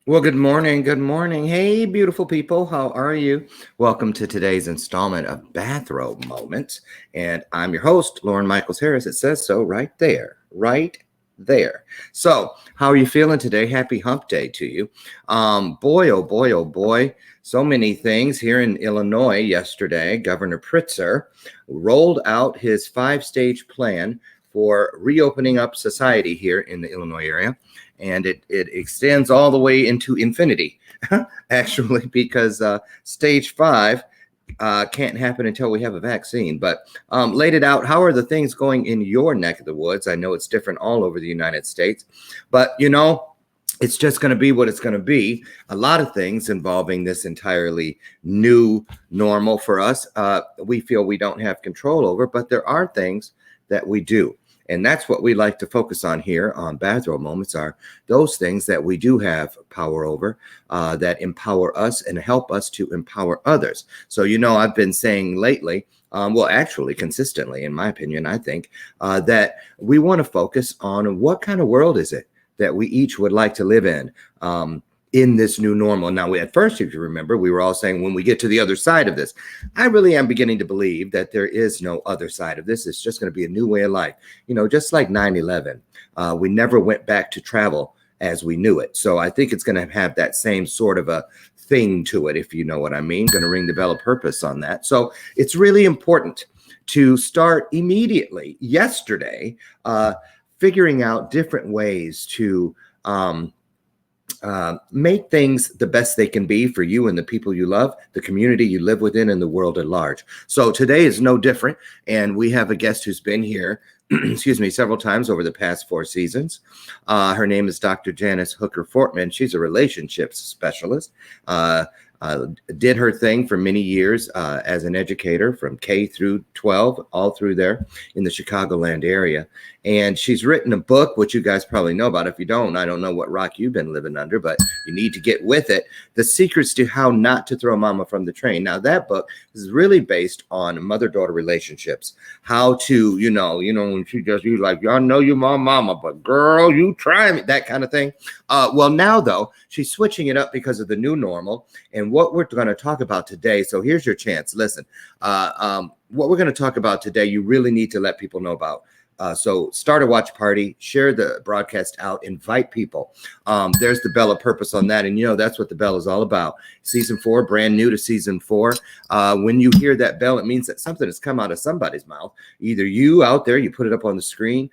Well, good morning. Good morning. Hey, beautiful people. How are you? Welcome to today's installment of Bathrobe Moments. And I'm your host, Loren Michaels Harris. It says so right there. Right there. So, how are you feeling today? Happy hump day to you. Boy, oh boy, oh boy. So many things here in Illinois yesterday. Governor Pritzker rolled out his 5-stage plan for reopening up society here in the Illinois area. And it extends all the way into infinity, actually, because stage 5 can't happen until we have a vaccine. But laid it out. How are the things going in your neck of the woods? I know it's different all over the United States, but it's just going to be what it's going to be. A lot of things involving this entirely new normal for us, we feel we don't have control over, but there are things that we do. And that's what we like to focus on here on Bathrobe Moments, are those things that we do have power over, that empower us and help us to empower others. So, I've been saying lately, actually consistently, in my opinion, I think that we want to focus on what kind of world is it that we each would like to live in this new normal. Now, at first, if you remember, we were all saying when we get to the other side of this, I really am beginning to believe that there is no other side of this. It's just going to be a new way of life. Just like 9/11, we never went back to travel as we knew it. So I think it's going to have that same sort of a thing to it, if you know what I mean. Going to ring the bell of purpose on that. So it's really important to start immediately yesterday, figuring out different ways to make things the best they can be for you and the people you love, the community you live within, and the world at large. So today is no different. And we have a guest who's been here, excuse me, several times over the past 4 seasons. Her name is Dr. Janice Hooker Fortman. She's a relationships specialist. Did her thing for many years as an educator from K through 12, all through there in the Chicagoland area. And she's written a book, which you guys probably know about. If you don't, I don't know what rock you've been living under, but you need to get with it. The Secrets to How Not to Throw Mama from the Train. Now, that book is really based on mother-daughter relationships. How to, when she goes, you like, y'all know you my mama, but girl, you try me, that kind of thing. Well, now, though, she's switching it up because of the new normal. And what we're going to talk about today, so here's your chance. Listen, what we're going to talk about today, you really need to let people know about. So start a watch party, share the broadcast out, invite people. There's the bell of purpose on that. And that's what the bell is all about. Season 4, brand new to season 4. When you hear that bell, it means that something has come out of somebody's mouth. Either you out there, you put it up on the screen.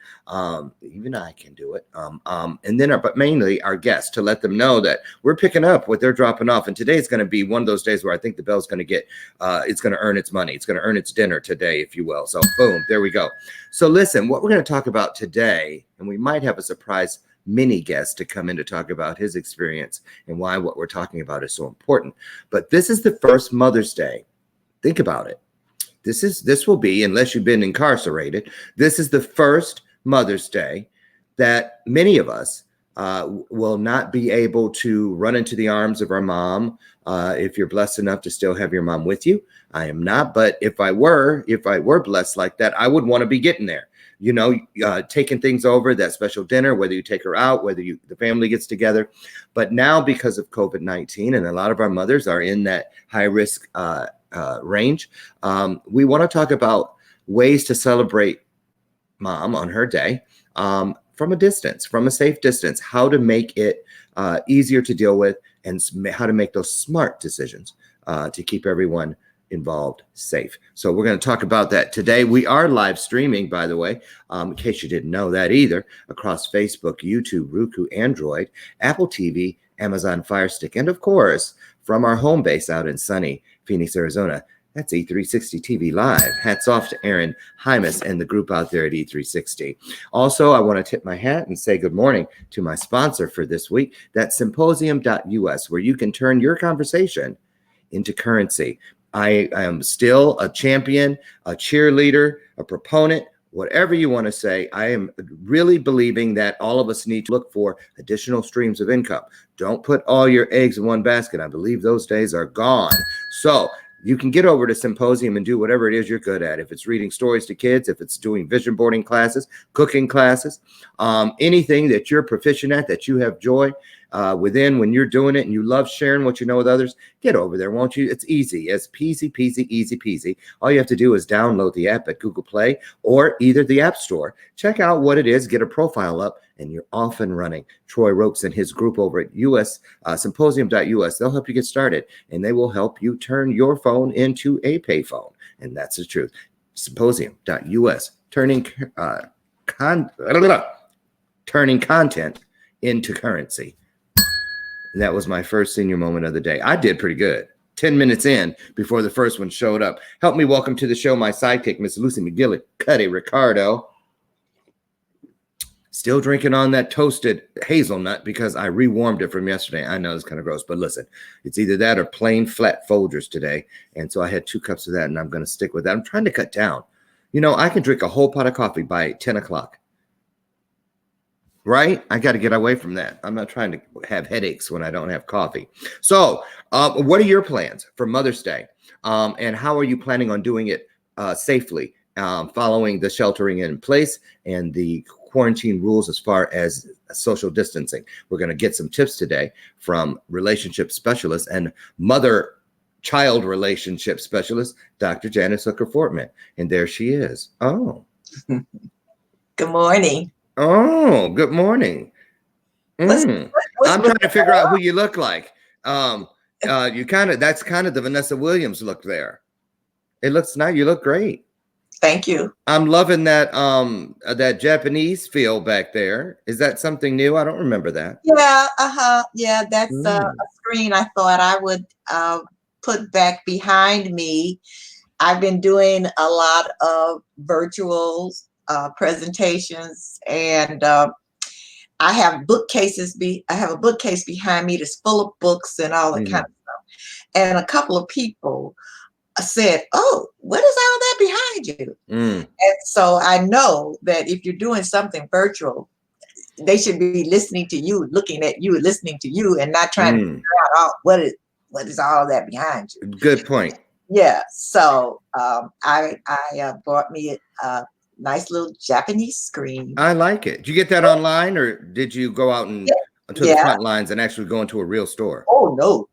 Even I can do it. And then, but mainly our guests, to let them know that we're picking up what they're dropping off. And today is going to be one of those days where I think the bell's going to get, it's going to earn its money. It's going to earn its dinner today, if you will. So boom, there we go. So listen, what we're going to talk about today, and we might have a surprise mini guest to come in to talk about his experience and why what we're talking about is so important. But this is the first Mother's Day. Think about it. This will be, unless you've been incarcerated, this is the first Mother's Day that many of us will not be able to run into the arms of our mom. If you're blessed enough to still have your mom with you. I am not, but if I were blessed like that, I would want to be getting there, taking things over, that special dinner, whether you take her out, whether the family gets together. But now, because of COVID-19, and a lot of our mothers are in that high risk range, we want to talk about ways to celebrate mom on her day from a distance, from a safe distance, how to make it easier to deal with, and how to make those smart decisions to keep everyone involved safe. So we're going to talk about that today. We are live streaming, by the way, in case you didn't know that either, across Facebook, YouTube, Roku, Android, Apple TV, Amazon Fire Stick, and of course, from our home base out in sunny Phoenix, Arizona. That's E360 TV Live. Hats off to Aaron Hymas and the group out there at E360. Also, I want to tip my hat and say good morning to my sponsor for this week. That's symposium.us, where you can turn your conversation into currency. I am still a champion, a cheerleader, a proponent, whatever you want to say. I am really believing that all of us need to look for additional streams of income. Don't put all your eggs in one basket. I believe those days are gone. So you can get over to Symposium and do whatever it is you're good at. If it's reading stories to kids, if it's doing vision boarding classes, cooking classes, anything that you're proficient at, that you have joy within when you're doing it and you love sharing what you know with others, get over there, won't you? It's easy. It's peasy, peasy, easy peasy. All you have to do is download the app at Google Play or either the App Store. Check out what it is, get a profile up, and you're off and running. Troy Rokes and his group over at symposium.us, they'll help you get started, and they will help you turn your phone into a payphone. And that's the truth. Symposium.us, turning content into currency. And that was my first senior moment of the day. I did pretty good. 10 minutes in before the first one showed up. Help me welcome to the show my sidekick, Miss Lucy McGillicuddy Ricardo. Still drinking on that toasted hazelnut because I rewarmed it from yesterday. I know it's kind of gross, but listen, it's either that or plain flat Folgers today. And so I had 2 cups of that, and I'm going to stick with that. I'm trying to cut down. I can drink a whole pot of coffee by 10 o'clock. Right? I got to get away from that. I'm not trying to have headaches when I don't have coffee. So what are your plans for Mother's Day? And how are you planning on doing it safely, following the sheltering in place and the quarantine rules as far as social distancing? We're going to get some tips today from relationship specialist and mother-child relationship specialist, Dr. Janice Hooker Fortman. And there she is. Oh. Good morning. Oh, good morning. I'm trying to figure out who you look like. That's kind of the Vanessa Williams look there. It looks nice. You look great. Thank you. I'm loving that Japanese feel back there. Is that something new? I don't remember that. Yeah, yeah, that's a Mm. screen I thought I would put back behind me. I've been doing a lot of virtual presentations, and I have bookcases. I have a bookcase behind me that's full of books and all that kind of stuff. And a couple of people said, "Oh, what is all that behind you?" And so I know that if you're doing something virtual, they should be listening to you, looking at you, listening to you, and not trying to figure out what is all that behind you. Good point. Yeah. So I bought me a nice little Japanese screen. I like it. Did you get that online, or did you go out and to the Yeah. front lines and actually go into a real store? Oh no.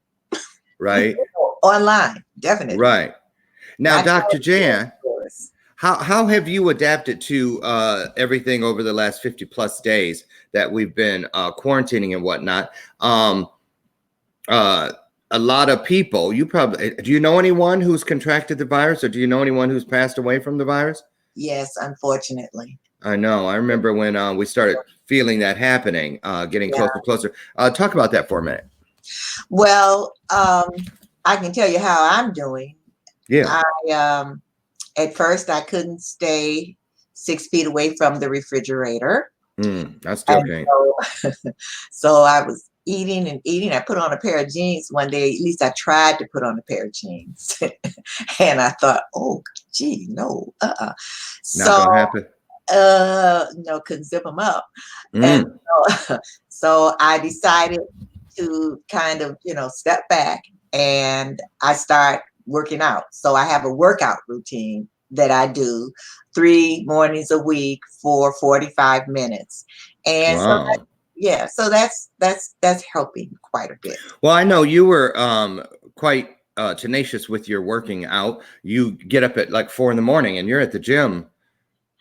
Right. Online, definitely. Right. Now, Not Dr. Jan, stores. how have you adapted to everything over the last 50 plus days that we've been quarantining and whatnot? A lot of people, do you know anyone who's contracted the virus, or do you know anyone who's passed away from the virus? Yes, unfortunately. I know. I remember when we started feeling that happening, getting closer and closer. Talk about that for a minute. Well, I can tell you how I'm doing. Yeah. I at first I couldn't stay 6 feet away from the refrigerator. I still can't. So I was eating and eating. I put on a pair of jeans one day. At least I tried to put on a pair of jeans. And I thought, oh, gee, no. Not gonna happen. No, couldn't zip them up. And so I decided to kind of, step back, and I start working out. So I have a workout routine that I do 3 mornings a week for 45 minutes. And wow. so that's helping quite a bit. Well, I know you were quite tenacious with your working out. You get up at like 4 a.m. and you're at the gym.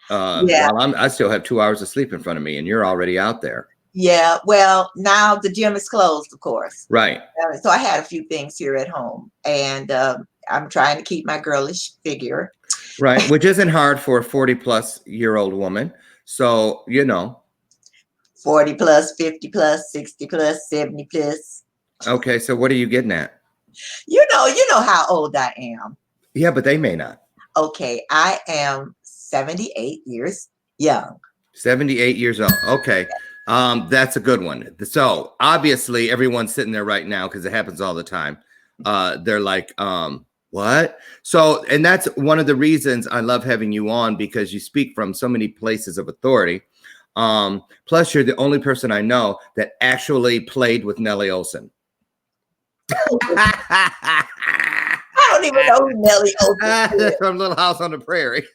While I still have 2 hours of sleep in front of me, and you're already out there. Yeah, well, now the gym is closed, of course. Right. So I had a few things here at home, and I'm trying to keep my girlish figure. Right, which isn't hard for a 40-plus-year-old woman. So, 40 plus, 50 plus, 60 plus, 70 plus. Okay, so what are you getting at? You know how old I am. Yeah, but they may not. Okay, I am 78 years young. 78 years old. Okay. That's a good one. So obviously everyone's sitting there right now, because it happens all the time. They're like, what? So, and that's one of the reasons I love having you on, because you speak from so many places of authority. Plus you're the only person I know that actually played with Nellie Olson. I don't even know who Nellie Olson is. From Little House on the Prairie.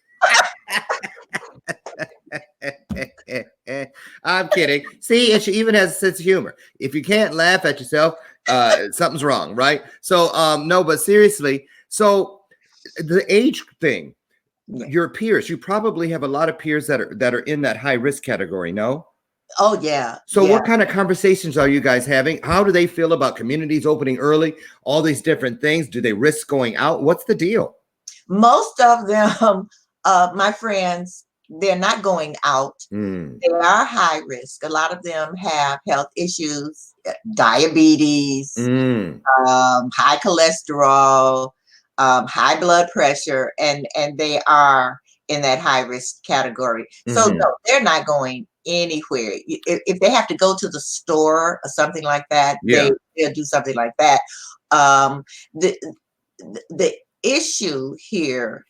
I'm kidding. See, and she even has a sense of humor. If you can't laugh at yourself, something's wrong, right? So, no, but seriously, so the age thing, your peers, you probably have a lot of peers that are in that high risk category, no? Oh, yeah. So what kind of conversations are you guys having? How do they feel about communities opening early? All these different things. Do they risk going out? What's the deal? Most of them, my friends, they're not going out. They are high risk. A lot of them have health issues, diabetes, high cholesterol, high blood pressure, and they are in that high risk category. So no, they're not going anywhere. If they have to go to the store or something like that, they'll do something like that. The issue here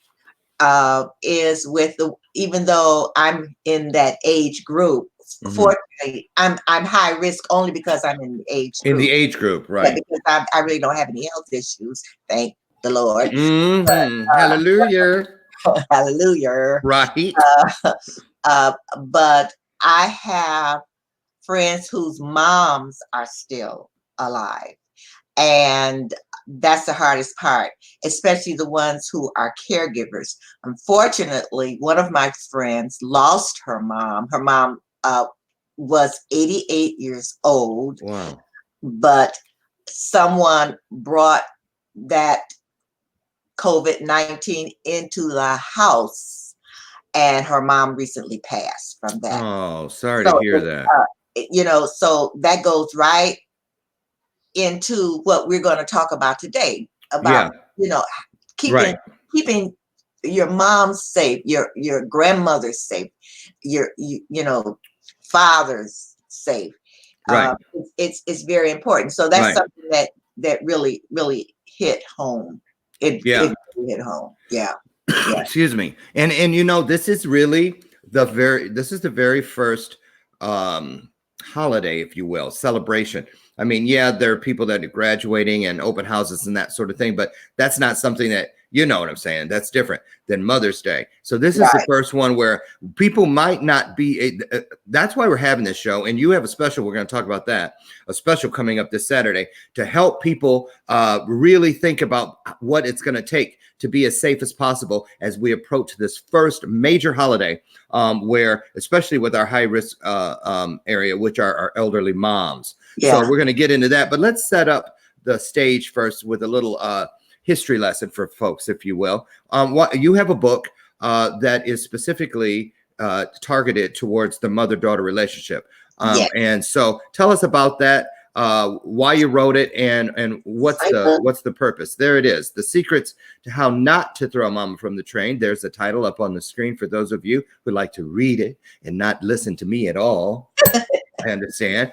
is with even though I'm in that age group, fortunately, I'm high risk only because I'm in the age group. In the age group, right? Yeah, because I really don't have any health issues, thank the Lord. Hallelujah. Hallelujah. Right. But I have friends whose moms are still alive, and that's the hardest part, especially the ones who are caregivers. Unfortunately, one of my friends lost her mom. Her mom was 88 years old, Wow. but someone brought that COVID-19 into the house, and her mom recently passed from that. Oh, sorry to So, hear that. so that goes right into what we're going to talk about today Yeah. about, keeping Right. keeping your mom safe, your grandmother safe, fathers safe. Right. It's very important. So that's Right. something that really hit home. Yeah. It really hit home. Yeah. Yeah. Excuse me. And this is really this is the very first holiday, if you will, celebration. I mean, yeah, there are people that are graduating and open houses and that sort of thing, but that's not something that, you know what I'm saying, that's different than Mother's Day. So this is the Right. first one where people might not be that's why we're having this show. And you have a special, we're going to talk about that, a special coming up this Saturday to help people really think about what it's going to take to be as safe as possible as we approach this first major holiday, where, especially with our high risk area, which are our elderly moms. Yeah. So we're going to get into that, but let's set up the stage first with a little history lesson for folks, if you will. What you have a book that is specifically targeted towards the mother-daughter relationship. Yes. And so tell us about that, why you wrote it, and what's the purpose. There it is, The Secrets to How Not to Throw Mama from the Train. There's the title up on the screen for those of you who like to read it and not listen to me at all. I understand.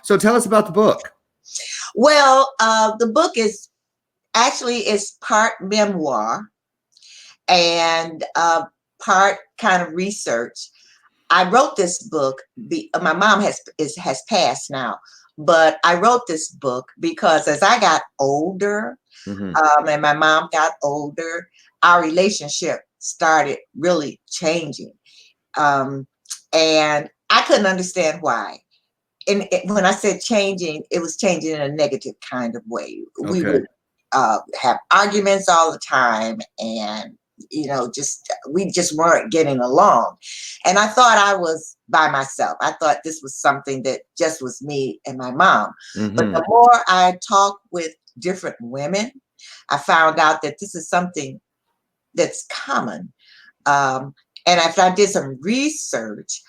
So tell us about the book. Well, the book is part memoir and part kind of research. I wrote this book. My mom has passed now, but I wrote this book because as I got older, and my mom got older, our relationship started really changing, and I couldn't understand why. And when I said changing, it was changing in a negative kind of way. Okay. We would have arguments all the time, and we just weren't getting along. And I thought I was by myself. I thought this was something that just was me and my mom. But the more I talked with different women, I found out that this is something that's common. And after I did some research,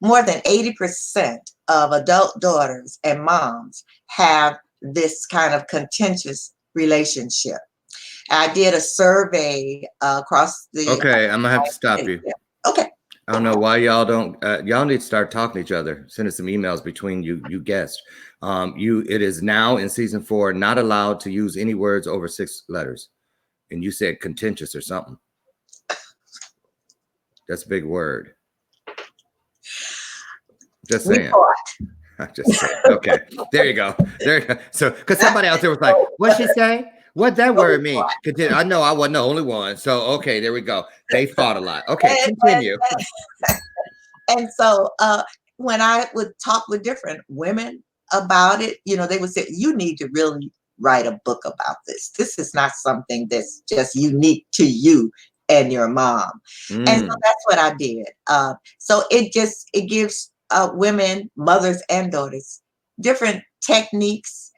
more than 80% of adult daughters and moms have this kind of contentious relationship. I did a survey across the. Okay, I'm gonna have to stop you. Okay. I don't know why y'all don't. Y'all need to start talking to each other. Send us some emails between you guests. It is now in season 4 not allowed to use any words over 6 letters, and you said contentious or something. That's a big word. Just saying. Just saying. Okay, there you go. There you go. So, because somebody out there was like, "What'd she say? What that word mean?" I know I wasn't the only one. So, okay, there we go. They fought a lot. Okay, continue. And so, when I would talk with different women about it, they would say, "You need to really write a book about this. This is not something that's just unique to you and your mom." And so that's what I did. So it gives women, mothers and daughters, different techniques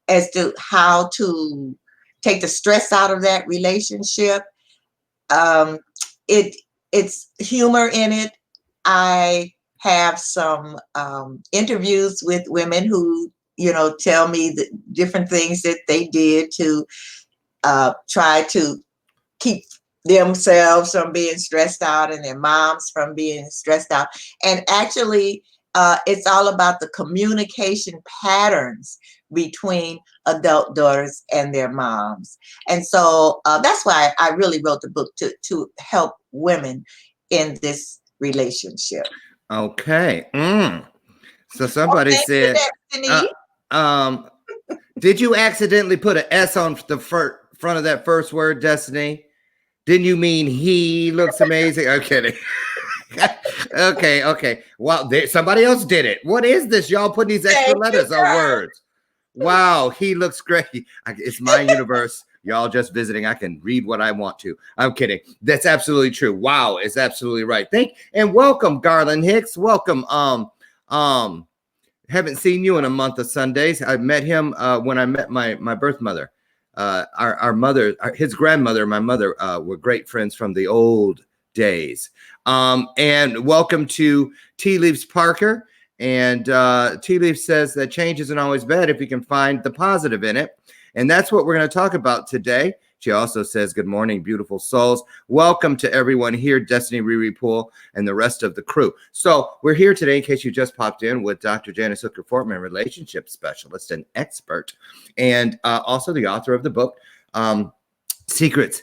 as to how to take the stress out of that relationship. It's humor in it. I have some interviews with women who, tell me the different things that they did to try to keep themselves from being stressed out and their moms from being stressed out. And actually, it's all about the communication patterns between adult daughters and their moms. And so that's why I really wrote the book, to help women in this relationship. Okay. So somebody said, did you accidentally put an S on the front of that first word, Destiny? Didn't you mean he looks amazing? I'm kidding. Okay. Well, somebody else did it. What is this? Y'all putting these extra letters on words. Wow, he looks great. It's my universe. Y'all just visiting. I can read what I want to. I'm kidding. That's absolutely true. Wow, it's absolutely right. And welcome, Garland Hicks. Welcome. Haven't seen you in a month of Sundays. I met him when I met my birth mother. Our mother, his grandmother, my mother were great friends from the old days. And welcome to Tea Leaves Parker. And Tea Leaf says that change isn't always bad if you can find the positive in it. And that's what we're going to talk about today. She also says, good morning, beautiful souls. Welcome to everyone here, Destiny Riri Pool and the rest of the crew. So we're here today, in case you just popped in, with Dr. Janice Hooker-Fortman, relationship specialist and expert, and also the author of the book, The Secrets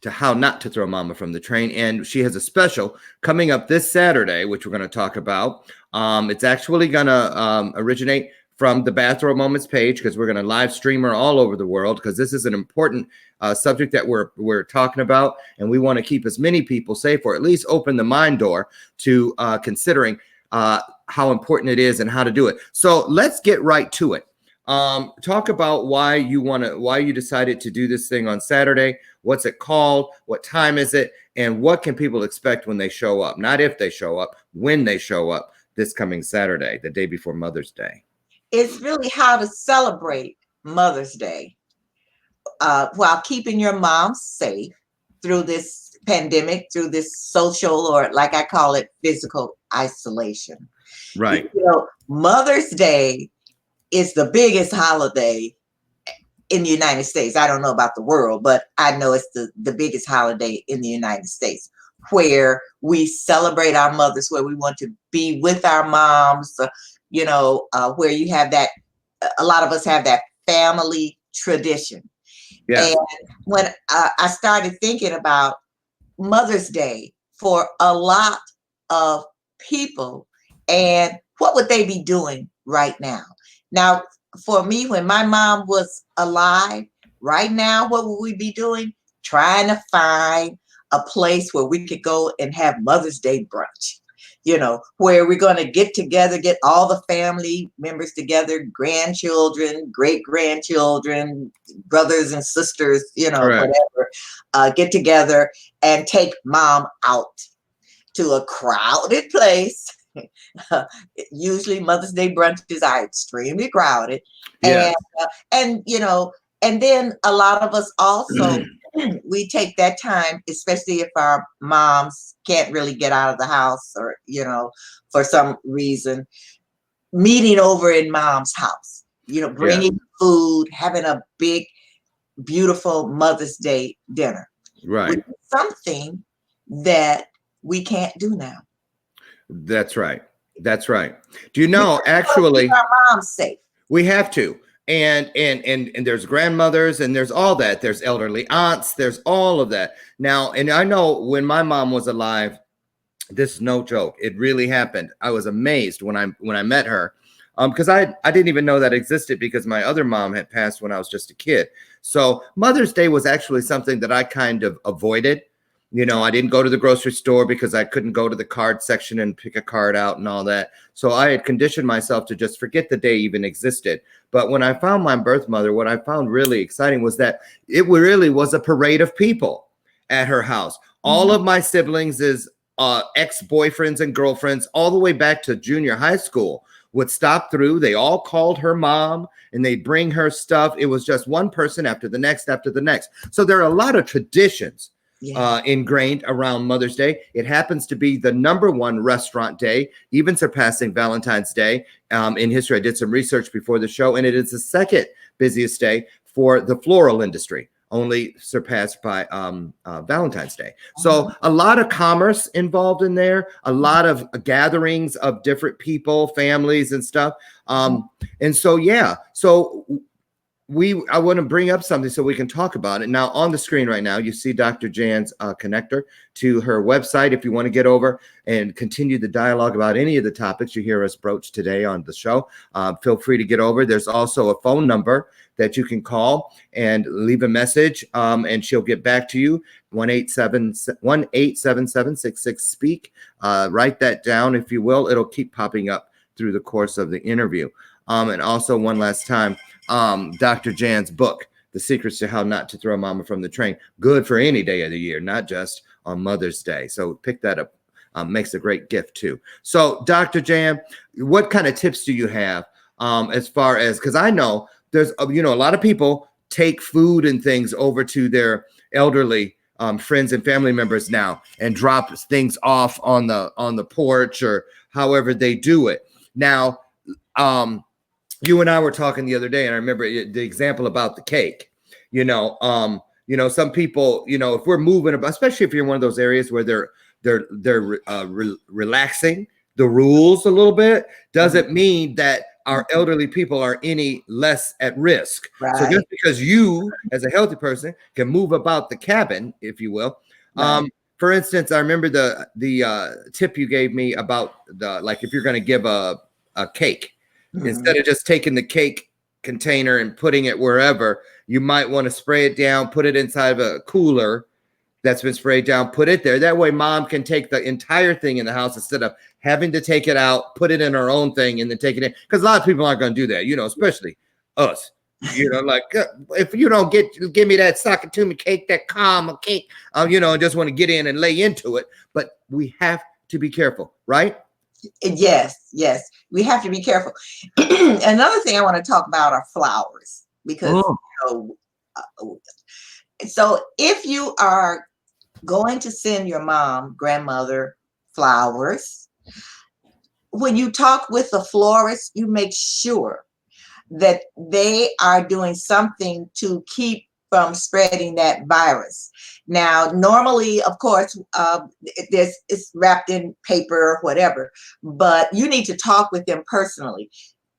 to How Not to Throw Mama from the Train. And she has a special coming up this Saturday, which we're going to talk about. It's actually going to originate from the Bathrobe Moments page, because we're going to live stream her all over the world, because this is an important subject that we're talking about, and we want to keep as many people safe, or at least open the mind door to considering how important it is and how to do it. So let's get right to it. Talk about why you decided to do this thing on Saturday. What's it called? What time is it? And what can people expect when they show up? Not if they show up, when they show up this coming Saturday, the day before Mother's Day. It's really how to celebrate Mother's Day while keeping your mom safe through this pandemic, through this social, or like I call it, physical isolation. Right. You know, Mother's Day is the biggest holiday in the United States. I don't know about the world, but I know it's the biggest holiday in the United States, where we celebrate our mothers, where we want to be with our moms, where you have that, a lot of us have that family tradition. Yeah. And when I started thinking about Mother's Day for a lot of people, and what would they be doing right now? Now, for me, when my mom was alive, right now, what would we be doing? Trying to find a place where we could go and have Mother's Day brunch. Where we're going to get together, get all the family members together, grandchildren, great-grandchildren, brothers and sisters, Correct. whatever, get together and take mom out to a crowded place. Usually Mother's Day brunches are extremely crowded. Yes. And then a lot of us also, we take that time, especially if our moms can't really get out of the house, or, for some reason, meeting over in mom's house, bringing food, having a big, beautiful Mother's Day dinner. Right. Something that we can't do now. That's right. That's right. Do you know, actually, our mom's safe. We have to. And there's grandmothers, and there's all that. There's elderly aunts. There's all of that. Now, and I know when my mom was alive, this is no joke. It really happened. I was amazed when I met her, because I didn't even know that existed, because my other mom had passed when I was just a kid. So Mother's Day was actually something that I kind of avoided. I didn't go to the grocery store because I couldn't go to the card section and pick a card out and all that. So I had conditioned myself to just forget the day even existed. But when I found my birth mother, what I found really exciting was that it really was a parade of people at her house. All of my siblings' ex-boyfriends and girlfriends, all the way back to junior high school, would stop through. They all called her mom, and they bring her stuff. It was just one person after the next, after the next. So there are a lot of traditions ingrained around Mother's Day. It happens to be the #1 restaurant day, even surpassing Valentine's Day in history. I did some research before the show, and it is the second busiest day for the floral industry, only surpassed by Valentine's Day. So a lot of commerce involved in there, a lot of gatherings of different people, families and stuff. And so, I want to bring up something so we can talk about it. Now, on the screen right now, you see Dr. Jan's connector to her website. If you want to get over and continue the dialogue about any of the topics you hear us broach today on the show, feel free to get over. There's also a phone number that you can call and leave a message, and she'll get back to you. 1-877-66-SPEAK. Write that down, if you will. It'll keep popping up through the course of the interview. And also, one last time, Dr. Jan's book, the secrets to how not to throw mama from the train. Good for any day of the year, not just on Mother's Day. So pick that up. Makes a great gift too. So Dr. Jan, what kind of tips do you have as far as, because I know there's a lot of people take food and things over to their elderly friends and family members now and drop things off on the porch or however they do it. Now, you and I were talking the other day, and I remember the example about the cake. Some people, if we're moving about, especially if you're in one of those areas where they're relaxing the rules a little bit, doesn't mean that our elderly people are any less at risk. Right. So just because you, as a healthy person, can move about the cabin, if you will. Right. For instance, I remember the tip you gave me about like if you're going to give a cake, instead of just taking the cake container and putting it wherever, you might want to spray it down, put it inside of a cooler that's been sprayed down, put it there. That way mom can take the entire thing in the house instead of having to take it out, put it in her own thing, and then take it in. Because a lot of people aren't going to do that, especially us. Like if you don't give me that sock it to me cake, that calm cake, and just want to get in and lay into it. But we have to be careful, right? Yes, we have to be careful. Another thing I want to talk about are flowers, because so if you are going to send your mom, grandmother flowers, when you talk with the florist, you make sure that they are doing something to keep from spreading that virus. Now, normally, of course, it's wrapped in paper or whatever, but you need to talk with them personally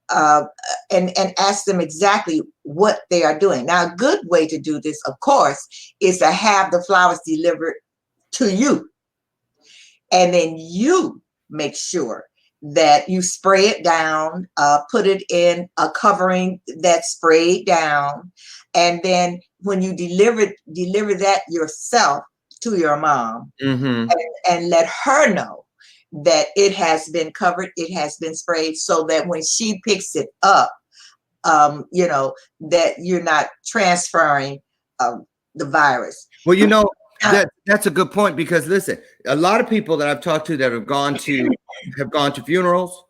and ask them exactly what they are doing. Now, a good way to do this, of course, is to have the flowers delivered to you. And then you make sure that you spray it down, put it in a covering that's sprayed down. And then when you deliver that yourself to your mom, and let her know that it has been covered, it has been sprayed, so that when she picks it up, that you're not transferring the virus. Well, that's a good point, because listen, a lot of people that I've talked to that have gone to funerals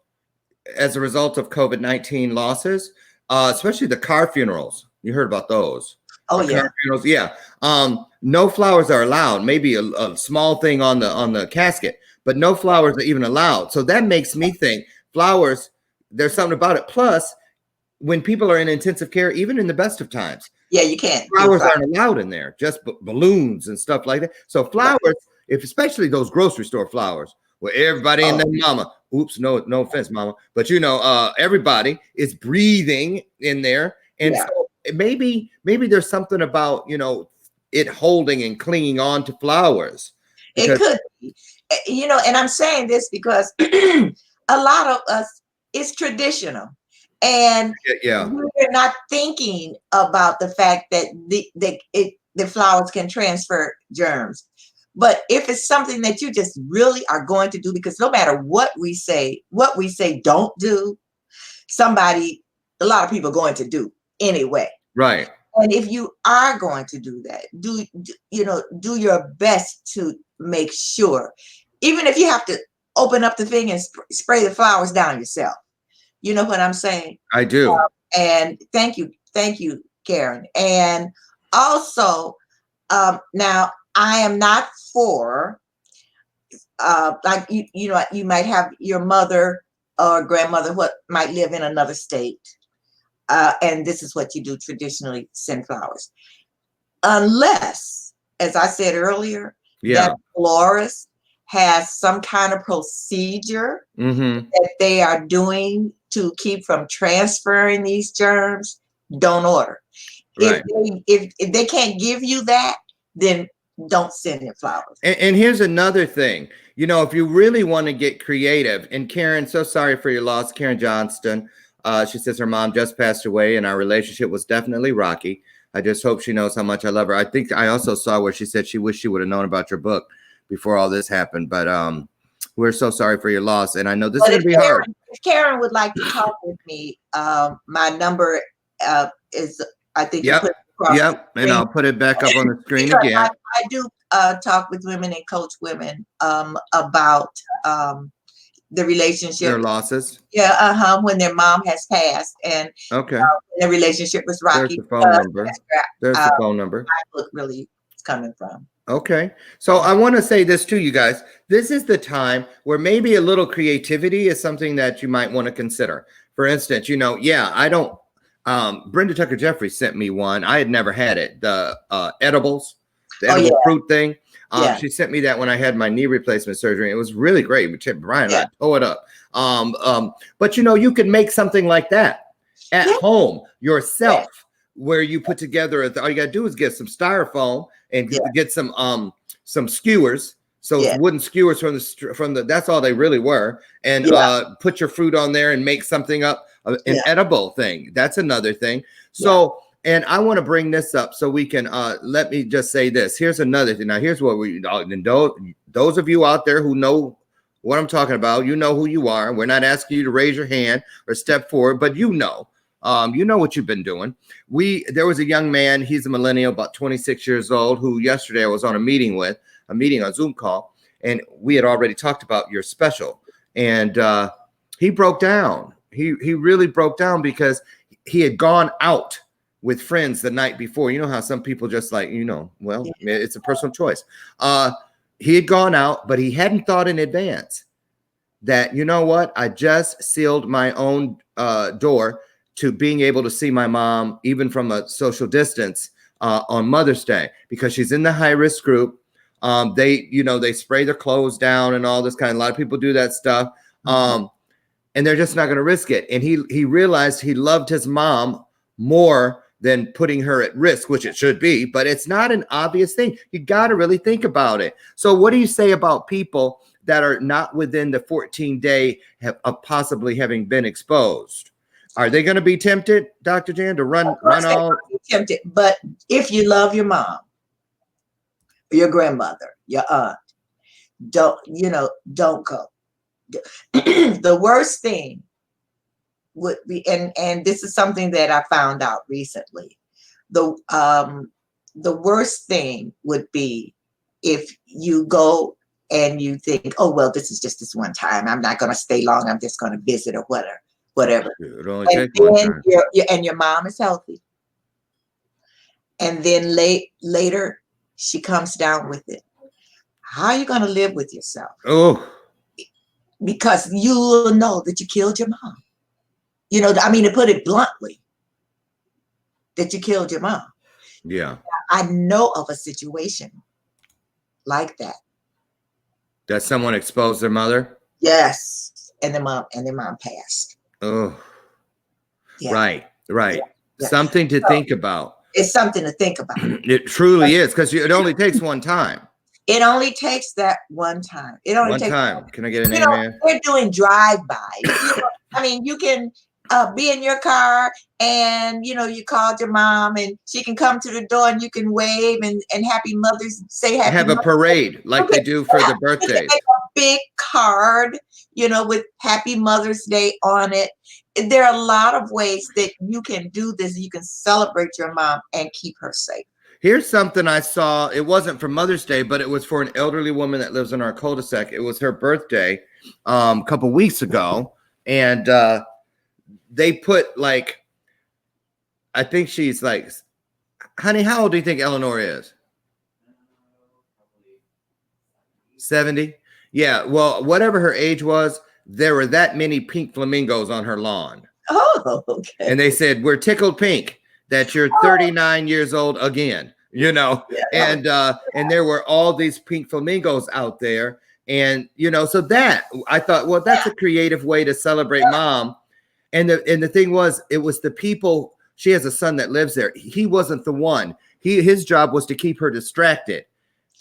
as a result of COVID-19 losses, especially the car funerals. You heard about those? Oh yeah. Car funerals, yeah. No flowers are allowed. Maybe a small thing on the casket, but no flowers are even allowed. So that makes me think flowers. There's something about it. Plus, when people are in intensive care, even in the best of times, yeah, you can't. Flowers aren't allowed in there, just balloons and stuff like that. So flowers, especially those grocery store flowers, where everybody and their mama, oops, no offense, mama, but everybody is breathing in there. And so maybe there's something about, it holding and clinging on to flowers. It could be, and I'm saying this because a lot of us, it's traditional. And we're not thinking about the fact that the flowers can transfer germs. But if it's something that you just really are going to do, because no matter what we say don't do, a lot of people are going to do anyway. Right. And if you are going to do that, do your best to make sure, even if you have to open up the thing and spray the flowers down yourself. You know what I'm saying? I do. And thank you, Karen. And also, now I am not for, like you might have your mother or grandmother what might live in another state, and this is what you do traditionally: send flowers, unless, as I said earlier, that florist has some kind of procedure that they are doing to keep from transferring these germs. Don't order. Right. If they can't give you that, then don't send them flowers. And here's another thing. If you really want to get creative, and Karen, so sorry for your loss, Karen Johnston. She says her mom just passed away and our relationship was definitely rocky. I just hope she knows how much I love her. I think I also saw where she said she wished she would have known about your book before all this happened. But we're so sorry for your loss. And I know this is going to be hard. If Karen would like to talk with me, my number is, I think you put across the Yep. And screen. I'll put it back up on the screen Because again. I do talk with women and coach women about the relationship. Their losses. Yeah, when their mom has passed and Okay. their relationship was There's rocky. the phone Because number. that's where There's the phone number. my book really is coming from. Okay. So I want to say this to you guys. This is the time where maybe a little creativity is something that you might want to consider. For instance, I don't Brenda Tucker Jeffrey sent me one. I had never had it. The edible fruit thing. She sent me that when I had my knee replacement surgery. It was really great. Brian and I tore it up. But you can make something like that at home yourself, where you put together. All you gotta do is get some styrofoam and get some skewers. So it's wooden skewers from the. That's all they really were. And put your fruit on there and make something up, an edible thing. That's another thing. So. And I want to bring this up so we can let me just say this. Here's another thing. Now, here's what those of you out there who know what I'm talking about, you know who you are. We're not asking you to raise your hand or step forward, but you know what you've been doing. There was a young man, he's a millennial, about 26 years old, who yesterday I was on a meeting on Zoom call, and we had already talked about your special. And he broke down. He really broke down because he had gone out with friends the night before. You know how some people just it's a personal choice. He had gone out, but he hadn't thought in advance that, you know what, I just sealed my own door to being able to see my mom, even from a social distance, on Mother's Day, because she's in the high-risk group. They spray their clothes down and all this kind of, a lot of people do that stuff. And they're just not going to risk it. And he realized he loved his mom more than putting her at risk, which it should be, but it's not an obvious thing. You got to really think about it. So what do you say about people that are not within the 14-day of possibly having been exposed? Are they going to be tempted, Dr. Jan, to run all? Tempted, but if you love your mom, your grandmother, your aunt, don't go. The worst thing would be, and this is something that I found out recently. The worst thing would be if you go and you think, oh well, this is just this one time. I'm not going to stay long. I'm just going to visit or whatever. It only takes one time. Your mom is healthy, and then later she comes down with it. How are you going to live with yourself? Oh, because you will know that you killed your mom. To put it bluntly, that you killed your mom. Yeah. I know of a situation like that. That someone exposed their mother? Yes. And their mom passed. Oh. Yeah. Right. Yeah. Something to think about. It's something to think about. It truly is, because it only takes one time. It only takes that one time. It only takes one time. Can I get an amen? They're doing drive-bys. You can be in your car and you called your mom and she can come to the door and you can wave and happy Mother's Day. Have a parade like they do for the birthdays. Make a big card, with Happy Mother's Day on it. There are a lot of ways that you can do this. You can celebrate your mom and keep her safe. Here's something I saw. It wasn't for Mother's Day, but it was for an elderly woman that lives in our cul-de-sac. It was her birthday a couple weeks ago. And they put I think she's honey, how old do you think Eleanor is? 70? Yeah, well, whatever her age was, there were that many pink flamingos on her lawn. Oh, okay. And they said, we're tickled pink that you're 39 years old again, Yeah. and there were all these pink flamingos out there. And, so that I thought, well, that's a creative way to celebrate mom. And the thing was, it was the people. She has a son that lives there. He wasn't the one. His job was to keep her distracted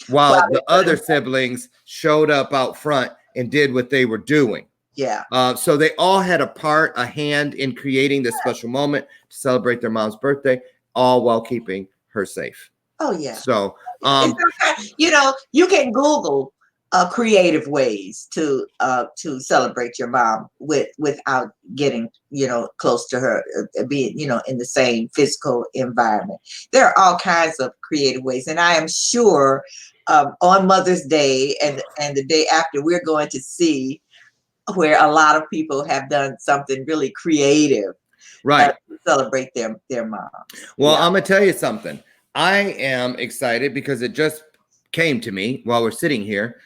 while the other siblings showed up out front and did what they were doing. Yeah. So they all had a hand in creating this special moment to celebrate their mom's birthday, all while keeping her safe. Oh yeah. So you can Google creative ways to celebrate your mom without getting close to her, being in the same physical environment. There are all kinds of creative ways, and I am sure on Mother's Day and the day after, we're going to see where a lot of people have done something really creative Right. to celebrate their moms. Well, Yeah. I'm gonna tell you something. I am excited because it just came to me while we're sitting here.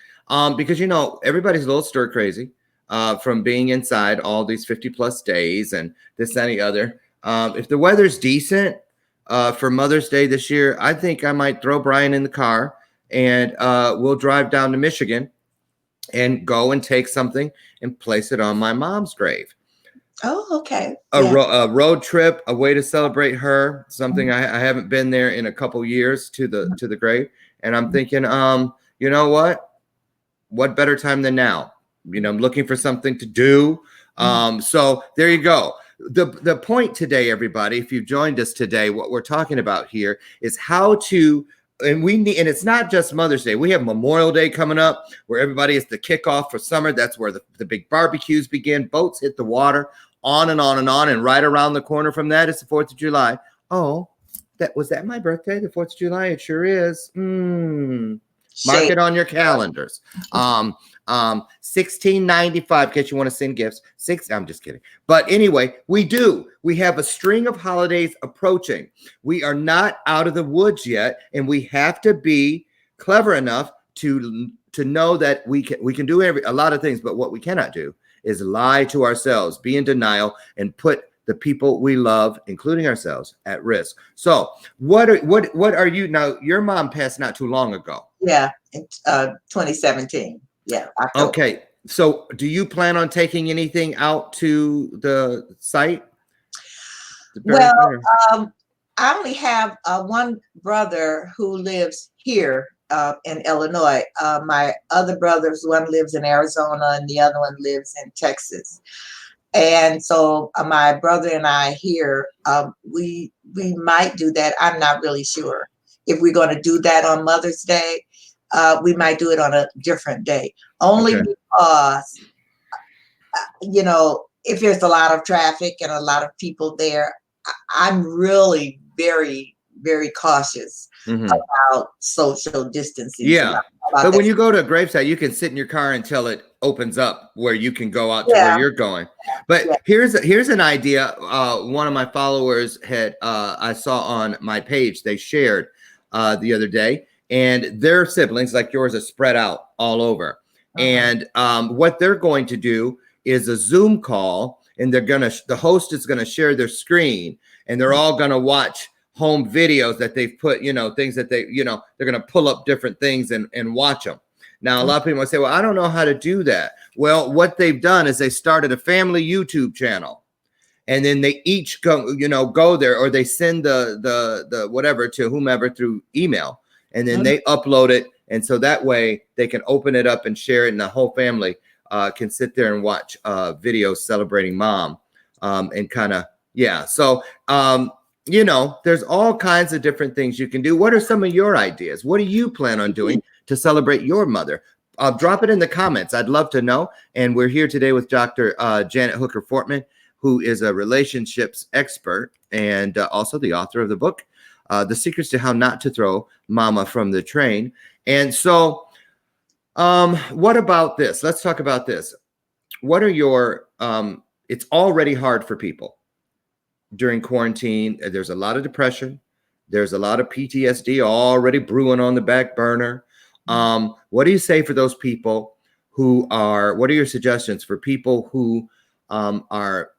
Because everybody's a little stir crazy from being inside all these 50 plus days and this and the other. If the weather's decent for Mother's Day this year, I think I might throw Brian in the car and we'll drive down to Michigan and go and take something and place it on my mom's grave. Oh, okay. A, Yeah. a road trip, a way to celebrate her. Something I haven't been there in a couple years to the grave, and I'm thinking, you know what better time than now? I'm looking for something to do. So there you go. The point today, everybody, if you've joined us today, what we're talking about here is how to. And it's not just Mother's Day. We have Memorial Day coming up where everybody is the kickoff for summer. That's where the big barbecues begin. Boats hit the water, on and on and on. And right around the corner from that is the 4th of July. Oh, was that my birthday, the 4th of July? It sure is. Mark it on your calendars. 1695 in case you want to send gifts. I'm just kidding. But anyway, we have a string of holidays approaching. We are not out of the woods yet, and we have to be clever enough to know that we can do a lot of things, but what we cannot do is lie to ourselves, be in denial, and put the people we love, including ourselves, at risk. So what are you now? Your mom passed not too long ago. Yeah, in 2017. Yeah, October. Okay. So do you plan on taking anything out to the site? Well, I only have one brother who lives here in Illinois. My other brothers, one lives in Arizona and the other one lives in Texas. And so my brother and I here, we might do that. I'm not really sure if we're going to do that on Mother's Day. We might do it on a different day, only because, if there's a lot of traffic and a lot of people there, I'm really very, very cautious about social distancing. Yeah. But when you go to a gravesite, you can sit in your car until it opens up where you can go out to where you're going. But here's an idea. One of my followers had I saw on my page, they shared the other day, and their siblings like yours are spread out all over. And what they're going to do is a Zoom call, and the host is gonna share their screen, and they're all gonna watch home videos that they've put, things that they're going to pull up different things and watch them. Now, a lot of people say, well, I don't know how to do that. Well, what they've done is they started a family YouTube channel, and then they each go there, or they send the whatever to whomever through email, and then they upload it. And so that way they can open it up and share it, and the whole family can sit there and watch videos celebrating mom and kind of, yeah. So, there's all kinds of different things you can do. What are some of your ideas? What do you plan on doing to celebrate your mother? Drop it in the comments. I'd love to know. And we're here today with Dr. Janet Hooker Fortman, who is a relationships expert and also the author of the book, The Secrets to How Not to Throw Mama from the Train. And so what about this? Let's talk about this. What are your, it's already hard for people. During quarantine, there's a lot of depression. There's a lot of PTSD already brewing on the back burner. What do you say for those people what are your suggestions for people who are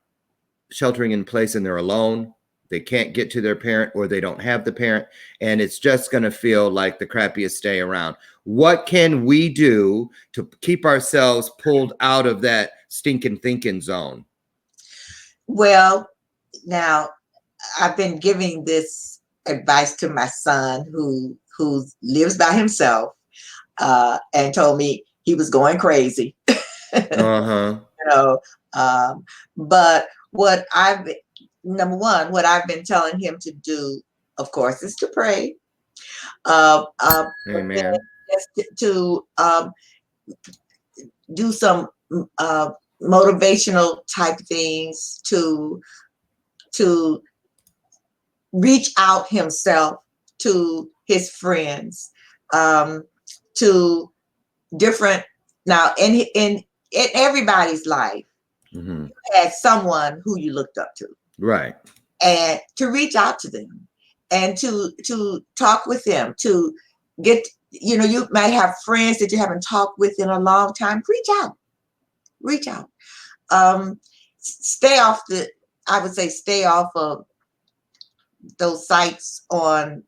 sheltering in place and they're alone? They can't get to their parent, or they don't have the parent, and it's just going to feel like the crappiest day around. What can we do to keep ourselves pulled out of that stinking thinking zone? Well, now, I've been giving this advice to my son who lives by himself, and told me he was going crazy. But number one, what I've been telling him to do, of course, is to pray. Amen. To do some motivational type things to reach out himself to his friends, um, to different now in everybody's life Mm-hmm. had someone who you looked up to, Right. and to reach out to them and to talk with them, to get, you might have friends that you haven't talked with in a long time. Reach out. Stay off I would say stay off of those sites on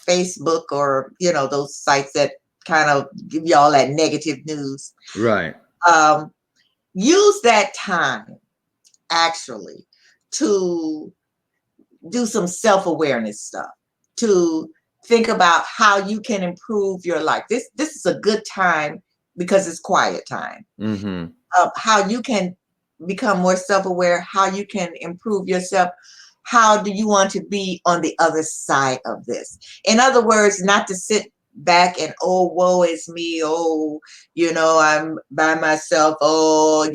Facebook, or those sites that kind of give you all that negative news. Right. um, Use that time actually to do some self-awareness stuff, to think about how you can improve your life. This is a good time because it's quiet time. Mm-hmm. How you can become more self-aware, how you can improve yourself. How do you want to be on the other side of this? In other words, not to sit back and, oh, woe is me, oh, I'm by myself, oh,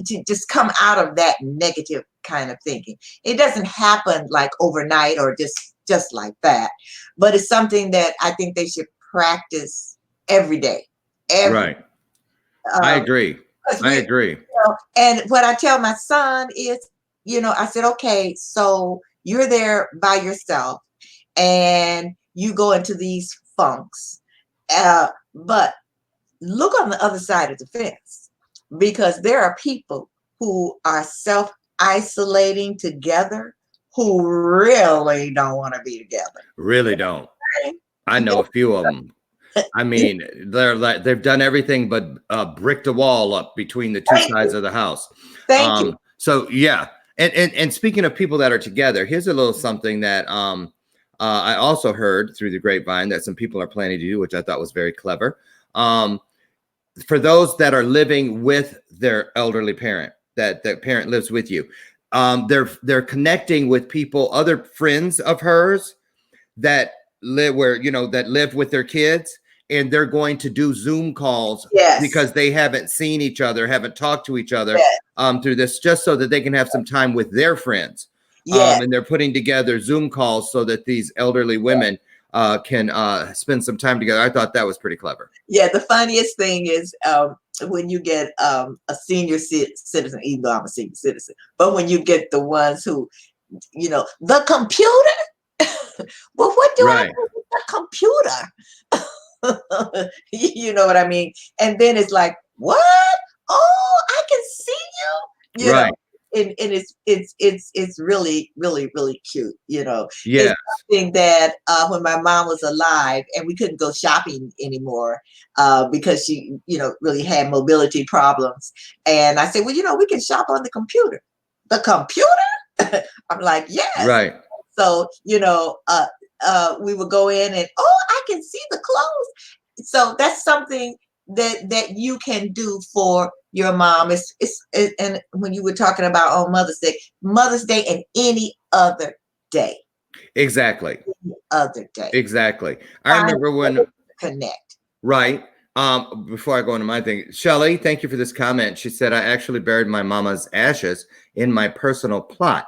to just come out of that negative kind of thinking. It doesn't happen like overnight or just like that, but it's something that I think they should practice every day. Right. I um, agree. 'Cause I agree. and what I tell my son is, I said, okay, so you're there by yourself and you go into these funks, but look on the other side of the fence, because there are people who are self-isolating together who really don't want to be together. Really don't. I know a few of them. I mean, they've done everything but brick the wall up between the two sides of the house. Thank you. So yeah, and speaking of people that are together, here's a little something that I also heard through the grapevine that some people are planning to do, which I thought was very clever. For those that are living with their elderly parent, that parent lives with you, they're connecting with people, other friends of hers that live that live with their kids, and they're going to do Zoom calls because they haven't seen each other, haven't talked to each other through this, just so that they can have some time with their friends. And they're putting together Zoom calls so that these elderly women can spend some time together. I thought that was pretty clever. Yeah, the funniest thing is when you get a senior citizen, even though I'm a senior citizen, but when you get the ones who, the computer. Well, what do I do with the computer? You know what I mean? And then it's like, what? Oh, I can see you. You know, and it's really, really, really cute. Yeah. It's something that when my mom was alive and we couldn't go shopping anymore because she, really had mobility problems. And I said, well, we can shop on the computer. The computer? I'm like, yes. Right. So, we would go in and, oh, I can see the clothes. So that's something that you can do for your mom. And when you were talking about on Mother's Day and any other day. Exactly. Any other day. Exactly. I remember when connect. Right. Before I go into my thing, Shelly, thank you for this comment. She said, I actually buried my mama's ashes in my personal plot.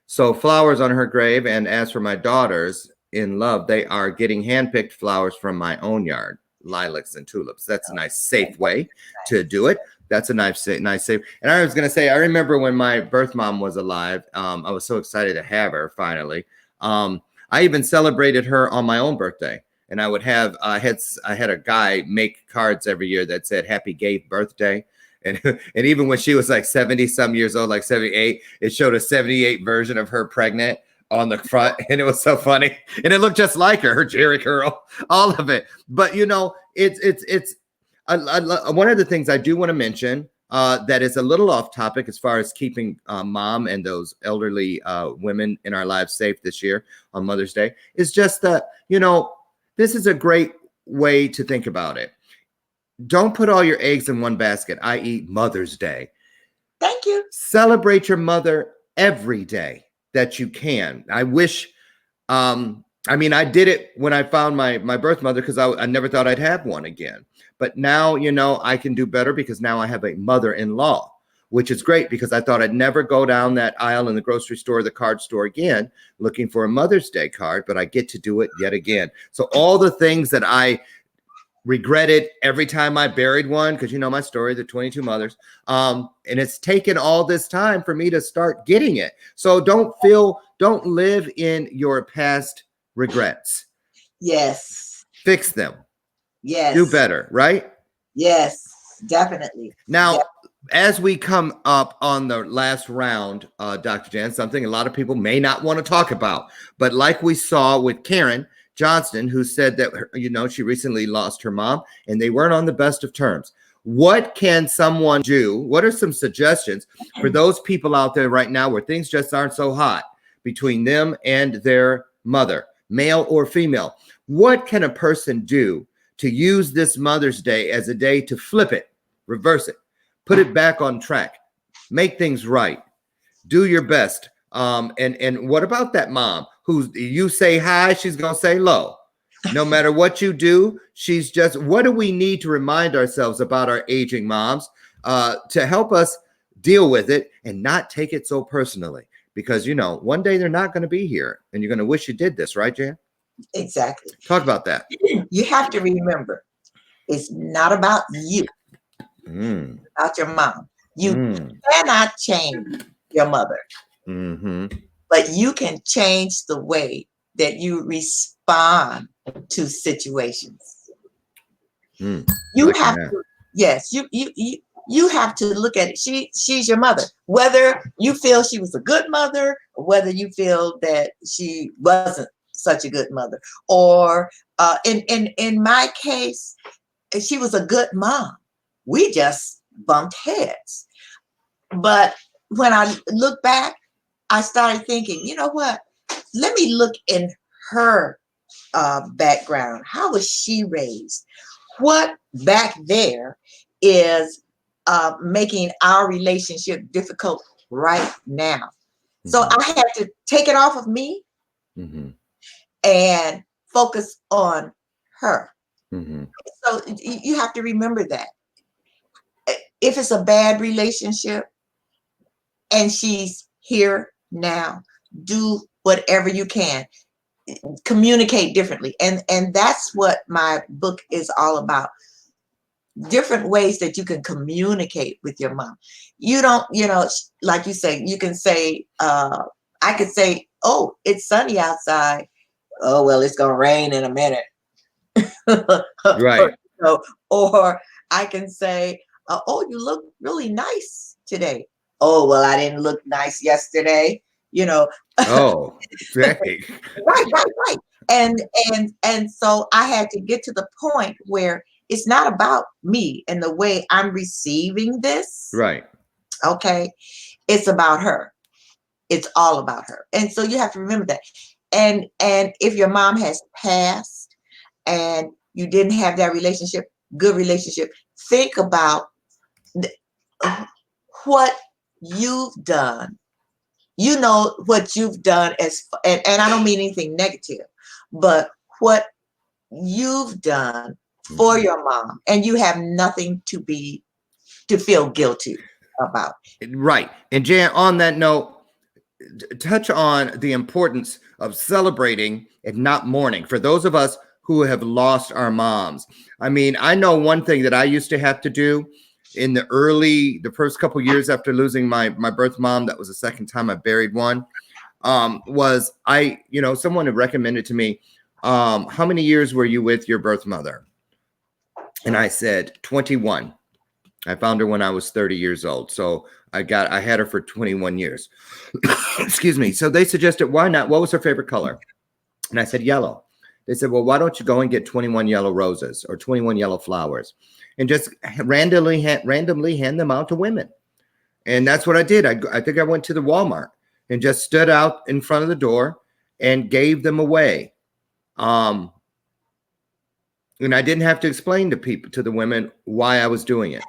So flowers on her grave. And as for my daughters in love, they are getting handpicked flowers from my own yard, lilacs and tulips. That's a nice, safe way to do it. That's a nice, safe. And I was going to say, I remember when my birth mom was alive, I was so excited to have her finally. I even celebrated her on my own birthday. And I would have, I had a guy make cards every year that said happy gay birthday. And even when she was like 70 some years old, like 78, it showed a 78 version of her pregnant on the front. And it was so funny. And it looked just like her Jerry curl, all of it. But it's one of the things I do want to mention that is a little off topic as far as keeping mom and those elderly women in our lives safe this year on Mother's Day is just that, this is a great way to think about it. Don't put all your eggs in one basket, i.e. Mother's Day. Thank you. Celebrate your mother every day that you can. I wish I mean, I did it when I found my birth mother because I never thought I'd have one again. But now, I can do better because now I have a mother-in-law, which is great because I thought I'd never go down that aisle in the grocery store, the card store again, looking for a Mother's Day card, but I get to do it yet again. So all the things that I regretted every time I buried one, because my story, the 22 mothers, and it's taken all this time for me to start getting it. So don't live in your past regrets. Yes. Fix them. Yes. Do better, right? Yes, definitely. Now, as we come up on the last round, Dr. Jan, something a lot of people may not want to talk about, but like we saw with Karen Johnston, who said that, she recently lost her mom and they weren't on the best of terms. What can someone do? What are some suggestions for those people out there right now where things just aren't so hot between them and their mother, male or female? What can a person do to use this Mother's Day as a day to flip it, reverse it, put it back on track, make things right, do your best? And what about that mom who you say hi, she's going to say low. No matter what you do, she's just, what do we need to remind ourselves about our aging moms to help us deal with it and not take it so personally? Because, one day they're not going to be here and you're going to wish you did this, right, Jan? Exactly. Talk about that. You have to remember, it's not about you, about your mom. You cannot change your mother, but you can change the way that you respond to situations. You have to, yes, you have to look at it. She's your mother, whether you feel she was a good mother or whether you feel that she wasn't such a good mother, or in my case, she was a good mom. We just bumped heads. But when I look back, I started thinking, you know what? Let me look in her background. How was she raised? What back there is making our relationship difficult right now? So I had to take it off of me and focus on her. So you have to remember that. If it's a bad relationship and she's here now, do whatever you can. Communicate differently. And that's what my book is all about. Different ways that you can communicate with your mom. You don't, like you say, you can say, I could say, oh, it's sunny outside. Oh, well, it's gonna rain in a minute. Right. Or I can say, oh, you look really nice today. Oh, well, I didn't look nice yesterday. Oh, great. Right. And so I had to get to the point where it's not about me and the way I'm receiving this. Right. Okay. It's about her. It's all about her. And so you have to remember that. And if your mom has passed and you didn't have that relationship, good relationship, think about what you've done. You know what you've done and I don't mean anything negative, but what you've done for your mom, and you have nothing to feel guilty about. Right. And Jan, on that note, touch on the importance of celebrating and not mourning for those of us who have lost our moms. I mean, I know one thing that I used to have to do in the first couple years after losing my birth mom, that was the second time I buried one, was someone had recommended to me, how many years were you with your birth mother? And I said 21. I found her when I was 30 years old. So I had her for 21 years. Excuse me. So they suggested, why not? What was her favorite color? And I said, yellow. They said, well, why don't you go and get 21 yellow roses or 21 yellow flowers and just randomly hand them out to women. And that's what I did. I think I went to the Walmart and just stood out in front of the door and gave them away. And I didn't have to explain to the women why I was doing it.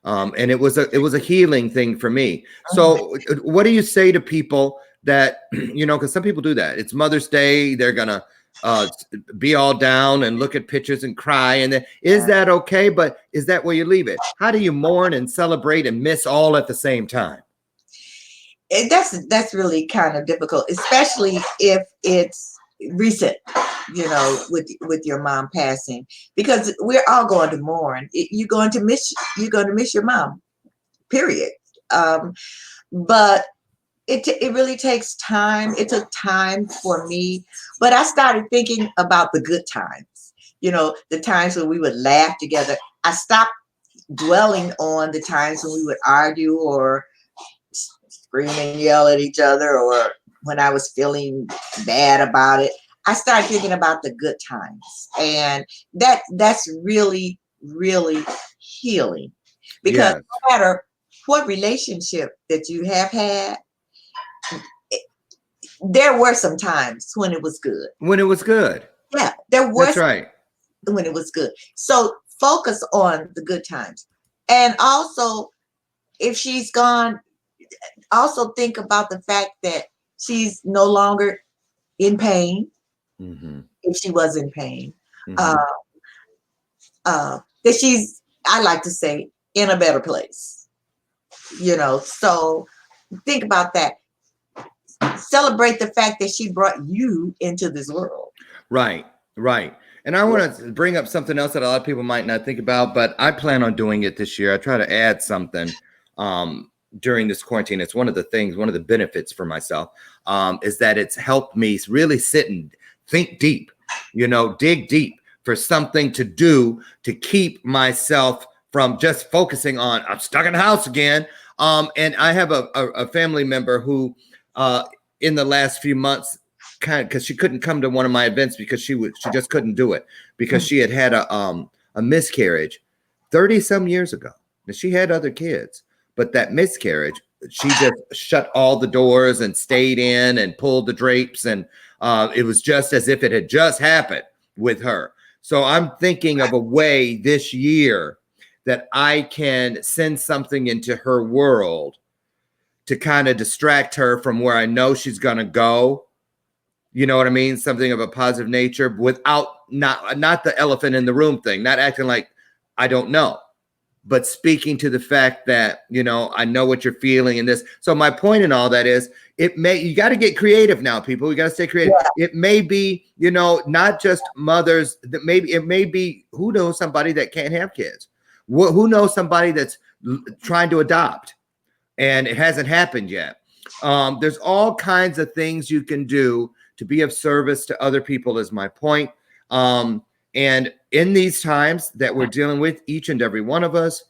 And it was a healing thing for me. So what do you say to people that, because some people do that? It's Mother's Day. They're going to be all down and look at pictures and cry. And then, is that okay? But is that where you leave it? How do you mourn and celebrate and miss all at the same time? That's really kind of difficult, especially if it's recent, with your mom passing, because we're all going to mourn. You're going to miss your mom, period. But it really takes time. It took time for me, but I started thinking about the good times, the times when we would laugh together. I stopped dwelling on the times when we would argue or scream and yell at each other, or when I was feeling bad about it. I started thinking about the good times, and that's really, really healing, because Yes. no matter what relationship that you have had, there were some times when it was good. When it was good. Yeah, there were That's right. when it was good. So focus on the good times. And also, if she's gone, also think about the fact that she's no longer in pain. Mm-hmm. If she was in pain, Mm-hmm. that she's, I like to say, in a better place. So think about that. Celebrate the fact that she brought you into this world. Right, right. And I want to bring up something else that a lot of people might not think about, but I plan on doing it this year. I try to add something during this quarantine. It's one of the benefits for myself is that it's helped me really sit and think deep, dig deep for something to do to keep myself from just focusing on, I'm stuck in the house again. And I have a family member who in the last few months, because she couldn't come to one of my events because she just couldn't do it because she had a miscarriage 30 some years ago. Now, she had other kids, but that miscarriage, she just shut all the doors and stayed in and pulled the drapes, and it was just as if it had just happened with her. So I'm thinking of a way this year that I can send something into her world to kind of distract her from where I know she's going to go. You know what I mean? Something of a positive nature without not the elephant in the room thing, not acting like I don't know, but speaking to the fact that, I know what you're feeling in this. So my point in all that is you got to get creative now, people. We got to stay creative. Yeah. It may be, not just mothers that it may be, who knows, somebody that can't have kids. Who knows somebody that's trying to adopt and it hasn't happened yet. There's all kinds of things you can do to be of service to other people is my point. And in these times that we're dealing with, each and every one of us,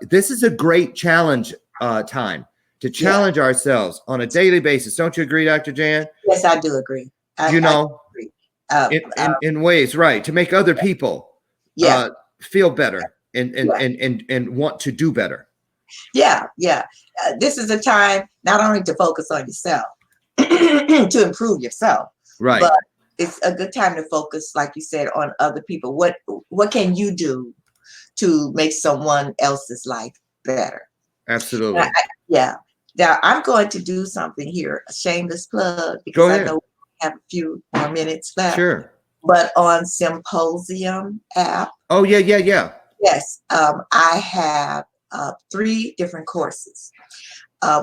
this is a great challenge time to challenge ourselves on a daily basis. Don't you agree, Dr. Jan? Yes, I do agree. I agree. In ways, right, to make other people feel better and want to do better. Yeah. This is a time not only to focus on yourself, to improve yourself, right? But it's a good time to focus, like you said, on other people. What can you do to make someone else's life better? Absolutely. Now I'm going to do something here, a shameless plug, because I know we have a few more minutes left. Sure. But on Symposium app. Oh, yeah. Yes. I have 3 different courses.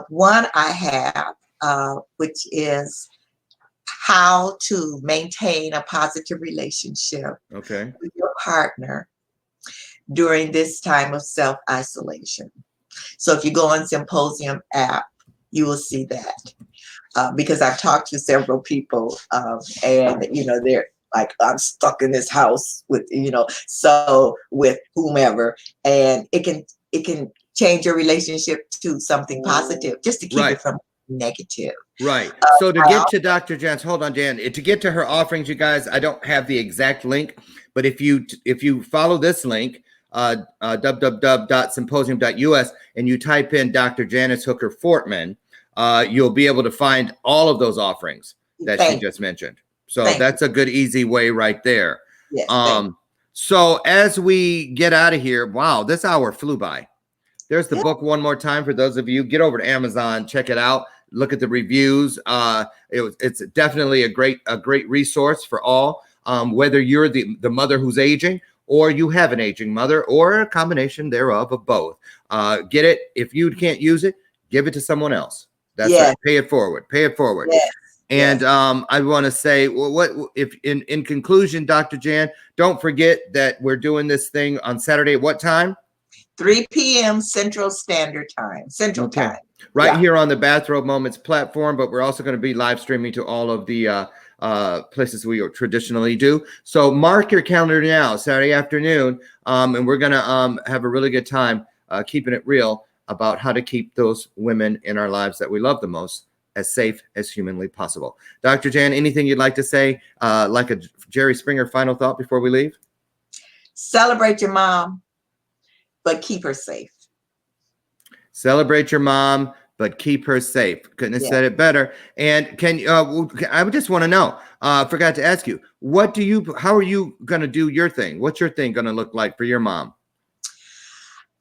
One I have, which is how to maintain a positive relationship with your partner during this time of self-isolation. So if you go on Symposium app, you will see that. Because I've talked to several people and, they're like, I'm stuck in this house with, so with whomever, and it can change your relationship to something positive, just to keep it from negative. Right. So to get to Dr. Jan's, hold on, Jan, to get to her offerings, you guys, I don't have the exact link, but if you follow this link, www.symposium.us, and you type in Dr. Janice Hooker Fortman, you'll be able to find all of those offerings that she just mentioned. So that's a good, easy way right there. Yes, so as we get out of here, wow, this hour flew by. There's the book one more time for those of you. Get over to Amazon, check it out. look at the reviews. It's definitely a great resource for all, whether you're the mother who's aging, or you have an aging mother, or a combination thereof of both. Get it. If you can't use it, give it to someone else. That's Yes. right. Pay it forward. Pay it forward. Yes. And I want to say, well, what if in conclusion, Dr. Jan, don't forget that we're doing this thing on Saturday at what time? 3 p.m. Central Standard Time. Central Time. Right here on the Bathrobe Moments platform, but we're also going to be live streaming to all of the places we traditionally do. So mark your calendar now, Saturday afternoon, and we're going to have a really good time keeping it real about how to keep those women in our lives that we love the most as safe as humanly possible. Dr. Jan, anything you'd like to say, like a Jerry Springer final thought before we leave? Celebrate your mom, but keep her safe. Celebrate your mom, but keep her safe. Couldn't have said it better. And I just want to know, forgot to ask you, how are you going to do your thing? What's your thing going to look like for your mom?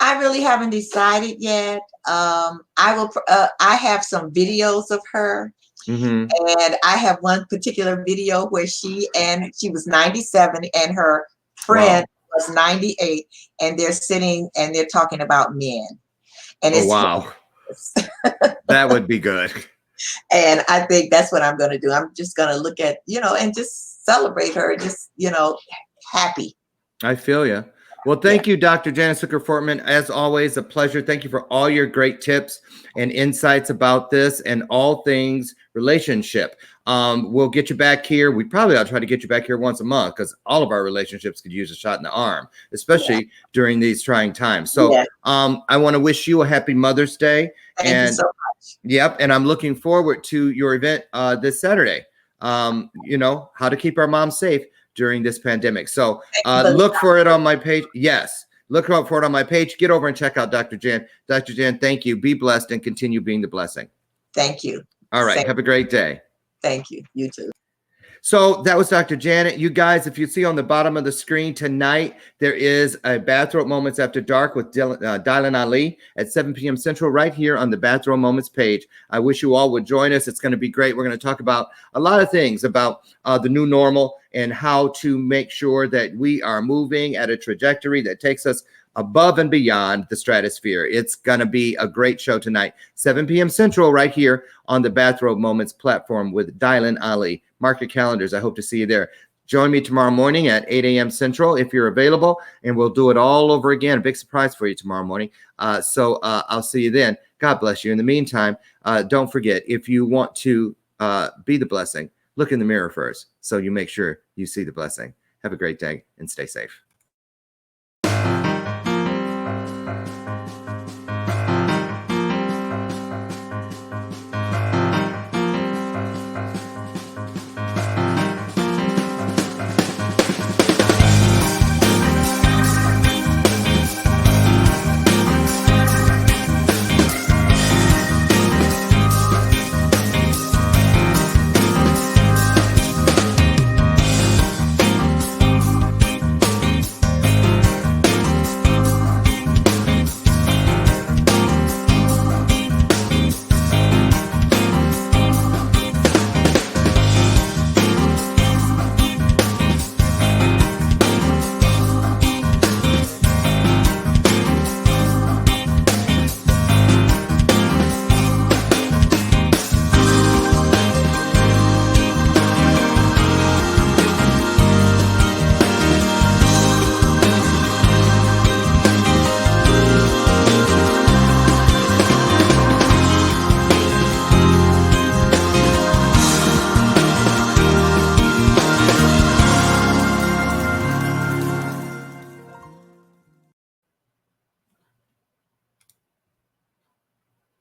I really haven't decided yet. I have some videos of her. Mm-hmm. And I have one particular video where she was 97 and her friend was 98, and they're sitting and they're talking about men. And oh, wow. That would be good. And I think that's what I'm going to do. I'm just going to look at, and just celebrate her, just, happy. I feel you. Well, thank you, Dr. Janice Hooker-Fortman. As always, a pleasure. Thank you for all your great tips and insights about this and all things relationship. We'll get you back here. I'll try to get you back here once a month, because all of our relationships could use a shot in the arm, especially during these trying times. So I want to wish you a happy Mother's Day. Thank you so much. Yep. And I'm looking forward to your event this Saturday. How to keep our moms safe during this pandemic. So look for it on my page. Yes. Look out for it on my page. Get over and check out Dr. Jan. Dr. Jan, thank you. Be blessed and continue being the blessing. Thank you. All right. Have a great day. Thank you. You too. So that was Dr. Janet. You guys, if you see on the bottom of the screen tonight, there is a Bathrobe Moments After Dark with Dylan Ali at 7 p.m. Central right here on the Bathrobe Moments page. I wish you all would join us. It's going to be great. We're going to talk about a lot of things about the new normal and how to make sure that we are moving at a trajectory that takes us above and beyond the stratosphere. It's going to be a great show tonight, 7 p.m. Central right here on the Bathrobe Moments platform with Dylan Ali. Mark your calendars. I hope to see you there. Join me tomorrow morning at 8 a.m. Central if you're available, and we'll do it all over again. A big surprise for you tomorrow morning. So I'll see you then. God bless you. In the meantime, don't forget, if you want to be the blessing, look in the mirror first so you make sure you see the blessing. Have a great day and stay safe.